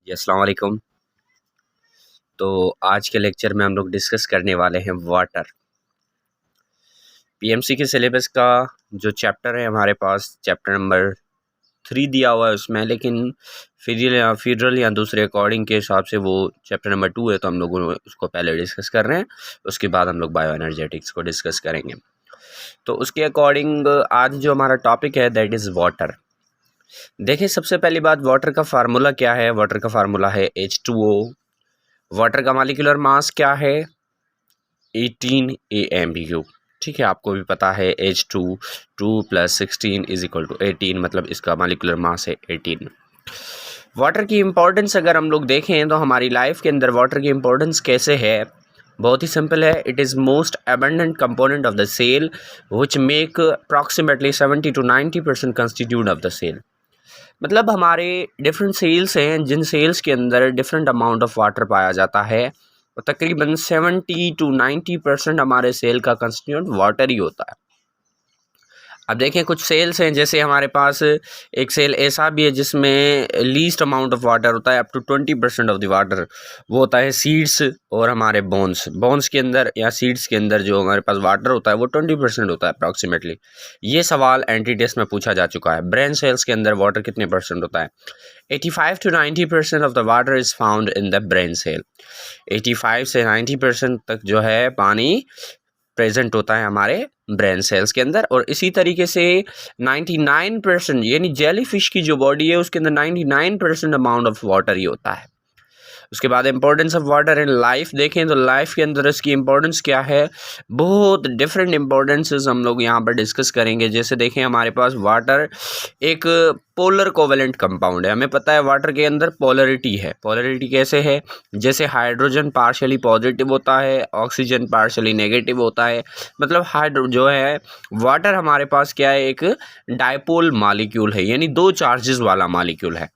जी, अस्सलाम वालेकुम। तो आज के लेक्चर में हम लोग डिस्कस करने वाले हैं वाटर। पीएमसी के सिलेबस का जो चैप्टर है हमारे पास चैप्टर नंबर 3 दिया हुआ है उसमें, लेकिन फेडरल या दूसरे अकॉर्डिंग के हिसाब से वो चैप्टर नंबर 2 है, तो हम लोग उसको पहले डिस्कस कर रहे हैं। उसके बाद हम लोग बायो एनर्जेटिक्स को डिस्कस करेंगे। तो उसके अकॉर्डिंग आज जो हमारा टॉपिक है दैट इज़ वाटर। देखिए, सबसे पहली बात, वाटर का फार्मूला क्या है? वाटर का फार्मूला है H2O। वाटर का मॉलिक्यूलर मास क्या है? 18 AMU। ठीक है, आपको भी पता है H2 2 + 16 = 18, मतलब इसका मॉलिक्यूलर मास है 18। वाटर की इम्पोर्टेंस अगर हम लोग देखें तो हमारी लाइफ के अंदर वाटर की इम्पोर्टेंस कैसे है? बहुत ही सिंपल है। It is most abundant component of the cell which make approximately 70 to 90% constitute of the cell. मतलब हमारे डिफरेंट सेल्स हैं जिन सेल्स के अंदर डिफरेंट अमाउंट ऑफ वाटर पाया जाता है, और तकरीबन 70 to 90% हमारे सेल का कंस्टिट्यूएंट वाटर ही होता है। अब देखें, कुछ सेल्स हैं, जैसे हमारे पास एक सेल ऐसा भी है जिसमें लीस्ट अमाउंट ऑफ वाटर होता है, up to 20% of the water. वो होता है सीड्स और हमारे बोन्स के अंदर या सीड्स के अंदर जो हमारे पास वाटर होता है वो 20% होता है अप्रॉक्सीमेटली। ये सवाल एंटी टेस्ट में पूछा जा चुका है। ब्रेन सेल्स के अंदर वाटर कितने परसेंट होता है? 85 to 90% of the water is found in the brain cell. 85 से 90% तक जो है पानी प्रेजेंट होता है हमारे ब्रेन सेल्स के अंदर। और इसी तरीके से 99% यानी जेली फिश की जो बॉडी है उसके अंदर 99% अमाउंट ऑफ वाटर ही होता है। उसके बाद importance of water in life देखें तो लाइफ के अंदर इसकी इंपॉर्टेंस क्या है? बहुत डिफरेंट इंपॉर्टेंसेस हम लोग यहाँ पर डिस्कस करेंगे। जैसे देखें, हमारे पास वाटर एक पोलर कोवेलेंट कंपाउंड है। हमें पता है वाटर के अंदर पोलरिटी है। पोलरिटी कैसे है? जैसे हाइड्रोजन पार्शियली पॉजिटिव होता है, ऑक्सीजन पार्शियली नेगेटिव होता है। मतलब हाइड्रो जो है वाटर हमारे पास क्या है? एक डायपोल मॉलिक्यूल है, यानी दो चार्जेस वाला मॉलिक्यूल है।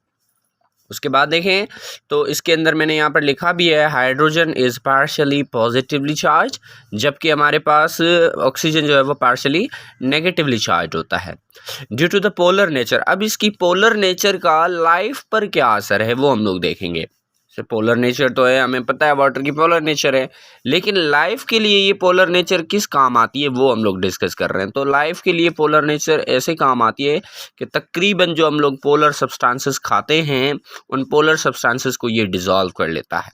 उसके बाद देखें तो इसके अंदर मैंने यहाँ पर लिखा भी है, hydrogen is partially positively charge, जबकि हमारे पास ऑक्सीजन जो है वो पार्शियली नेगेटिवली चार्ज होता है due to the polar nature. अब इसकी पोलर नेचर का लाइफ पर क्या असर है वो हम लोग देखेंगे। पोलर नेचर तो है, हमें पता है वाटर की पोलर नेचर है, लेकिन लाइफ के लिए ये पोलर नेचर किस काम आती है वो हम लोग डिस्कस कर रहे हैं। तो लाइफ के लिए पोलर नेचर ऐसे काम आती है कि तकरीबन जो हम लोग पोलर सब्सटेंसेस खाते हैं उन पोलर सब्सटेंसेस को ये डिसॉल्व कर लेता है।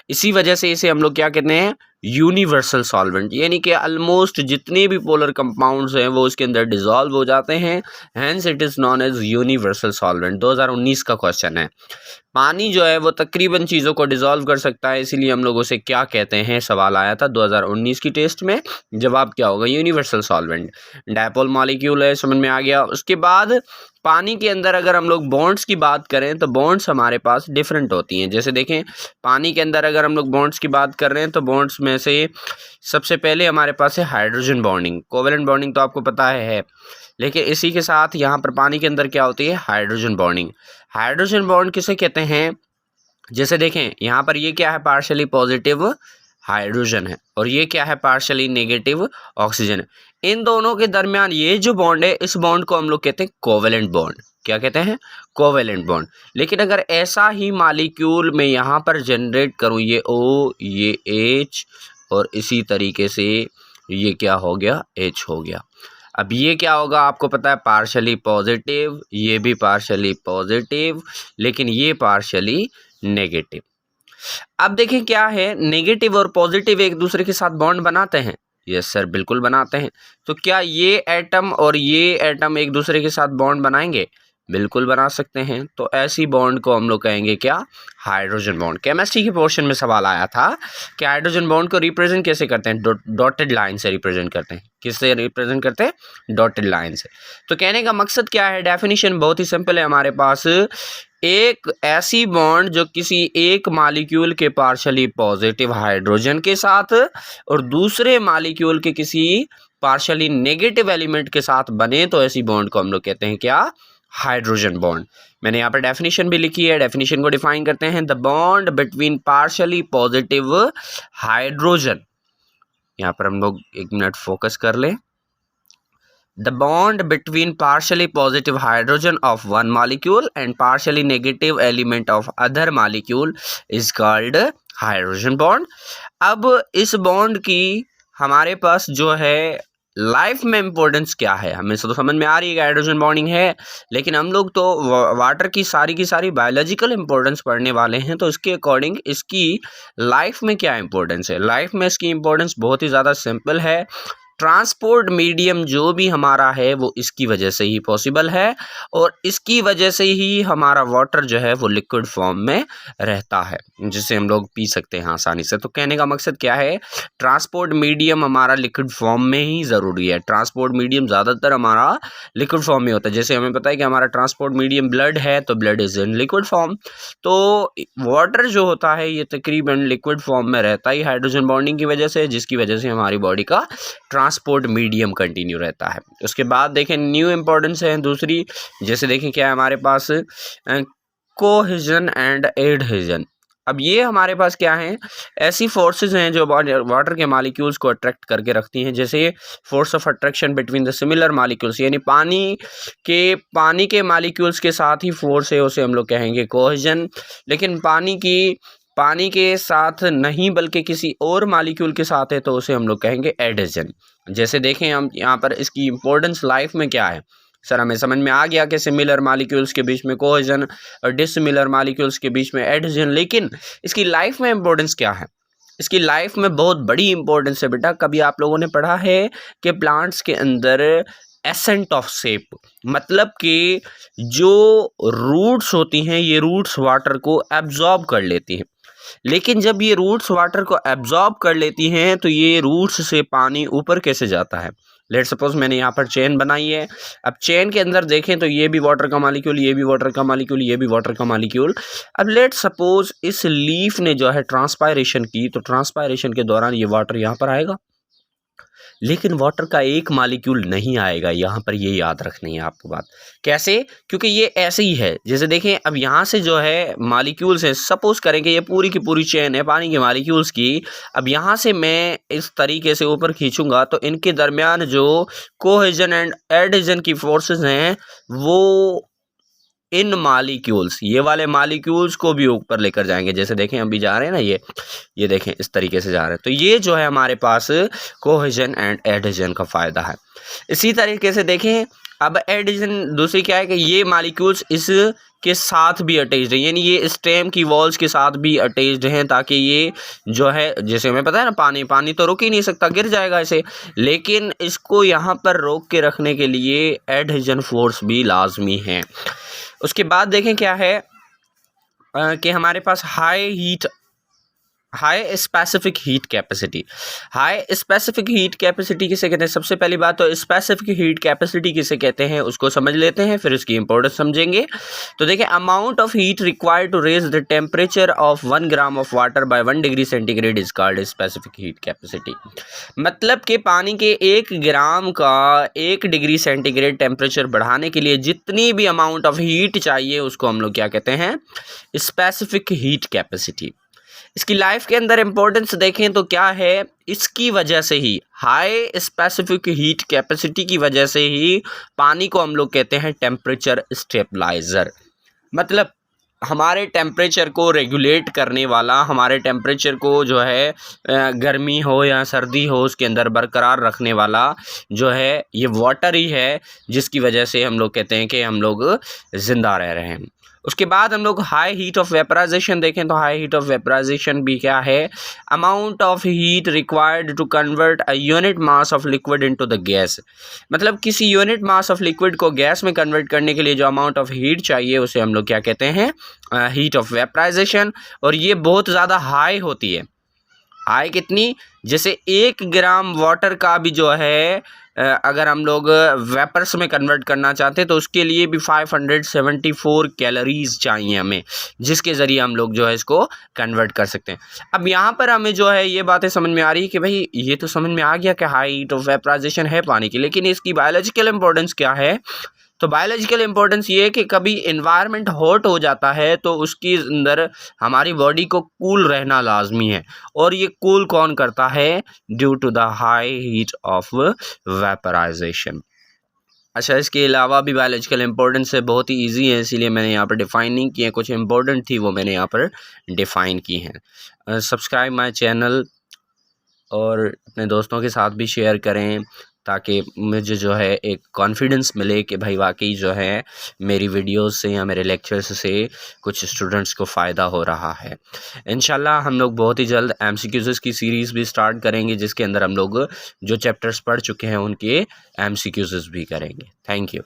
इसी वजह से इसे हम लोग क्या कहते हैं? यूनिवर्सल सॉल्वेंट, यानी कि ऑलमोस्ट जितने भी पोलर कंपाउंड्स हैं वो उसके अंदर डिसॉल्व हो जाते हैं। Hence it is known as universal solvent. 2019 का क्वेश्चन है। पानी जो है वो तकरीबन चीज़ों को डिसॉल्व कर सकता है, इसीलिए हम लोग उसे क्या कहते हैं? सवाल आया था 2019 की टेस्ट में। जवाब क्या होगा? Universal solvent. डायपोल मॉलिक्यूल है, समझ में आ गया। उसके बाद पानी के अंदर अगर हम लोग बॉन्ड्स की बात करें तो बॉन्ड्स हमारे पास डिफरेंट होती हैं। जैसे देखें, पानी के अंदर अगर हम लोग बॉन्ड्स की बात कर रहे हैं तो बॉन्ड्स में से सबसे पहले हमारे पास है हाइड्रोजन बॉन्डिंग। कोवेलेंट बॉन्डिंग तो आपको पता है, लेकिन इसी के साथ यहाँ पर पानी के अंदर क्या होती है? Hydrogen bonding. हाइड्रोजन बॉन्ड किसे कहते हैं? जैसे देखें यहाँ पर ये क्या है? पार्शियली पॉजिटिव हाइड्रोजन है, और ये क्या है? पार्शियली नेगेटिव ऑक्सीजन है। इन दोनों के दरमियान ये जो बॉन्ड है, इस बॉन्ड को हम लोग कहते हैं कोवेलेंट बॉन्ड। क्या कहते हैं? Covalent bond. लेकिन अगर ऐसा ही मॉलिक्यूल मैं यहाँ पर जनरेट करूँ, ये O, ये H, और इसी तरीके से ये क्या हो गया? H हो गया। अब ये क्या होगा? आपको पता है पार्शियली पॉजिटिव, ये भी पार्शियली पॉजिटिव, लेकिन ये पार्शियली नेगेटिव। अब देखें क्या है, नेगेटिव और पॉजिटिव एक दूसरे के साथ बॉन्ड बनाते हैं। यस सर, बिल्कुल बनाते हैं। तो क्या ये एटम और ये एटम एक दूसरे के साथ बॉन्ड बनाएंगे? बिल्कुल बना सकते हैं। तो ऐसी बॉन्ड को हम लोग कहेंगे क्या? Hydrogen bond. केमिस्ट्री के पोर्शन में सवाल आया था कि हाइड्रोजन बॉन्ड को रिप्रेजेंट कैसे करते हैं? डॉटेड लाइन से रिप्रेजेंट करते हैं। किससे रिप्रेजेंट करते हैं? डॉटेड लाइन से। तो कहने का मकसद क्या है? डेफिनेशन बहुत ही सिंपल है हमारे पास। एक ऐसी बॉन्ड जो किसी एक मॉलिक्यूल के पार्शियली पॉजिटिव हाइड्रोजन के साथ और दूसरे मॉलिक्यूल के किसी पार्शियली नेगेटिव एलिमेंट के साथ बने, तो ऐसी बॉन्ड को हम लोग कहते हैं क्या? Hydrogen bond. मैंने यहाँ पर डेफिनेशन भी लिखी है। डेफिनेशन को डिफाइन करते हैं, the bond between partially positive hydrogen. यहाँ पर हम लोग एक मिनट फोकस कर लें। The bond between partially positive hydrogen of one molecule and partially negative element of other molecule is called hydrogen bond. अब इस बॉन्ड की हमारे पास जो है लाइफ में इम्पोर्टेंस क्या है, हमें तो समझ में आ रही है कि हाइड्रोजन बॉन्डिंग है, लेकिन हम लोग तो वाटर की सारी बायोलॉजिकल इम्पोर्टेंस पढ़ने वाले हैं, तो इसके अकॉर्डिंग इसकी लाइफ में क्या इम्पोर्टेंस है। लाइफ में इसकी इम्पोर्टेंस बहुत ही ज़्यादा सिंपल है। ट्रांसपोर्ट मीडियम जो भी हमारा है वो इसकी वजह से ही पॉसिबल है, और इसकी वजह से ही हमारा वाटर जो है वो लिक्विड फॉर्म में रहता है, जिसे हम लोग पी सकते हैं आसानी से। तो कहने का मकसद क्या है, ट्रांसपोर्ट मीडियम हमारा लिक्विड फॉर्म में ही ज़रूरी है। ट्रांसपोर्ट मीडियम ज़्यादातर हमारा लिक्विड फॉर्म में होता है। जैसे हमें पता है कि हमारा ट्रांसपोर्ट मीडियम ब्लड है, तो blood is in liquid form. तो वाटर जो होता है ये तकरीबन लिक्विड फॉर्म में रहता ही हाइड्रोजन बॉन्डिंग की वजह से, जिसकी वजह से हमारी बॉडी का ट्रांसपोर्ट मीडियम कंटिन्यू रहता है। उसके बाद देखें न्यू इंपॉर्टेंस है दूसरी, जैसे देखें क्या है हमारे पास कोहेजन एंड एडहेजन। अब ये हमारे पास क्या है, ऐसी फोर्सेस हैं जो वाटर के मॉलिक्यूल्स को अट्रैक्ट करके रखती हैं। जैसे force of attraction between the similar molecules, यानी पानी के मॉलिक्यूल्स के साथ ही फोर्स है, उसे हम लोग कहेंगे कोहेजन। लेकिन पानी के साथ नहीं बल्कि किसी और मॉलिक्यूल के साथ है, तो उसे हम लोग कहेंगे एडहेजन। जैसे देखें हम यहाँ पर इसकी इम्पोर्टेंस लाइफ में क्या है। सर हमें समझ में आ गया कि सिमिलर मॉलिक्यूल्स के बीच में कोहेजन और डिसिमिलर मॉलिक्यूल्स के बीच में एडहेजन, लेकिन इसकी लाइफ में इम्पोर्टेंस क्या है। इसकी लाइफ में बहुत बड़ी इंपॉर्टेंस है बेटा। कभी आप लोगों ने पढ़ा है कि प्लांट्स के अंदर एसेंट ऑफ सेप, मतलब कि जो रूट्स होती हैं ये रूट्स वाटर को एब्जॉर्ब कर लेती हैं। लेकिन जब ये रूट्स वाटर को एब्जॉर्ब कर लेती हैं तो ये रूट्स से पानी ऊपर कैसे जाता है। लेट सपोज मैंने यहाँ पर चेन बनाई है। अब चेन के अंदर देखें तो ये भी वाटर का मॉलिक्यूल, ये भी वाटर का मॉलिक्यूल, ये भी वाटर का मॉलिक्यूल। अब लेट सपोज इस लीफ ने जो है ट्रांसपायरेशन की, तो ट्रांसपायरेशन के दौरान ये वाटर यहाँ पर आएगा, लेकिन वाटर का एक मॉलिक्यूल नहीं आएगा यहाँ पर। ये याद रखनी है आपको बात। कैसे, क्योंकि ये ऐसे ही है। जैसे देखें अब यहाँ से जो है मॉलिक्यूल्स हैं, सपोज करें कि ये पूरी की पूरी चेन है पानी के मॉलिक्यूल्स की। अब यहाँ से मैं इस तरीके से ऊपर खींचूंगा तो इनके दरमियान जो कोहेजन एंड एडहेजन की फोर्सेस हैं वो इन मॉलिक्यूल्स, ये वाले मॉलिक्यूल्स को भी ऊपर लेकर जाएंगे। जैसे देखें अभी जा रहे हैं ना, ये देखें इस तरीके से जा रहे हैं। तो ये जो है हमारे पास कोहेजन एंड एडहेजन का फ़ायदा है। इसी तरीके से देखें अब एडहेजन दूसरी क्या है कि ये मॉलिक्यूल्स इस के साथ भी अटैच्ड है, यानी ये स्टेम की वॉल्स के साथ भी अटैच्ड हैं, ताकि ये जो है, जैसे हमें पता है ना पानी तो रुक ही नहीं सकता, गिर जाएगा ऐसे, लेकिन इसको यहाँ पर रोक के रखने के लिए एडहेजन फोर्स भी लाजमी है। उसके बाद देखें क्या है कि हमारे पास high specific heat capacity. High specific heat capacity किसे कहते हैं। सबसे पहली बात तो स्पेसिफिक हीट कैपेसिटी किसे कहते हैं उसको समझ लेते हैं, फिर इसकी इंपॉर्टेंस समझेंगे। तो देखिए amount of heat required to raise the temperature of 1 gram of water by 1 degree centigrade is called specific heat capacity. मतलब कि पानी के 1 ग्राम का 1 डिग्री सेंटीग्रेड टेम्परेचर बढ़ाने के लिए जितनी भी अमाउंट ऑफ हीट चाहिए उसको हम लोग क्या कहते हैं, स्पेसिफिक हीट कैपेसिटी। इसकी लाइफ के अंदर इंपॉर्टेंस देखें तो क्या है, इसकी वजह से ही हाई स्पेसिफिक हीट कैपेसिटी की वजह से ही पानी को हम लोग कहते हैं टेम्परेचर स्टेबलाइज़र। मतलब हमारे टेम्परेचर को रेगुलेट करने वाला, हमारे टेम्परेचर को जो है गर्मी हो या सर्दी हो उसके अंदर बरकरार रखने वाला जो है ये वाटर ही है, जिसकी वजह से हम लोग कहते हैं कि हम लोग ज़िंदा रह रहे हैं। उसके बाद हम लोग हाई हीट ऑफ वेपराइजेशन देखें तो हाई हीट ऑफ वेपराइजेशन भी क्या है, amount of heat required to convert a unit mass of liquid into the gas. मतलब किसी यूनिट मास ऑफ लिक्विड को गैस में कन्वर्ट करने के लिए जो अमाउंट ऑफ हीट चाहिए उसे हम लोग क्या कहते हैं, हीट ऑफ वेपराइजेशन। और ये बहुत ज़्यादा हाई होती है। हाई कितनी, जैसे 1 ग्राम वाटर का भी जो है अगर हम लोग वेपर्स में कन्वर्ट करना चाहते हैं तो उसके लिए भी 574 कैलोरीज चाहिए हमें, जिसके ज़रिए हम लोग जो है इसको कन्वर्ट कर सकते हैं। अब यहाँ पर हमें जो है ये बातें समझ में आ रही है कि भाई ये तो समझ में आ गया कि हाई हीट ऑफ वेपराइजेशन है पानी की, लेकिन इसकी बायोलॉजिकल इंपॉर्टेंस क्या है। तो बायोलॉजिकल इंपॉर्टेंस ये है कि कभी इन्वायरमेंट हॉट हो जाता है तो उसके अंदर हमारी बॉडी को कूल रहना लाजमी है, और ये कूल कौन करता है, due to the high heat of vaporisation. अच्छा, इसके अलावा भी बायोलॉजिकल इंपॉर्टेंस है, बहुत ही इजी है, इसीलिए मैंने यहाँ पर डिफ़ाइन नहीं किए। कुछ इंपॉर्टेंट थी वो मैंने यहाँ पर डिफ़ाइन की हैं। सब्सक्राइब माय चैनल और अपने दोस्तों के साथ भी शेयर करें, ताकि मुझे जो है एक कॉन्फिडेंस मिले कि भाई वाकई जो है मेरी वीडियोस से या मेरे लेक्चर्स से कुछ स्टूडेंट्स को फ़ायदा हो रहा है। इंशाल्लाह हम लोग बहुत ही जल्द एमसीक्यूज़ की सीरीज़ भी स्टार्ट करेंगे, जिसके अंदर हम लोग जो चैप्टर्स पढ़ चुके हैं उनके एमसीक्यूज़ भी करेंगे। Thank you.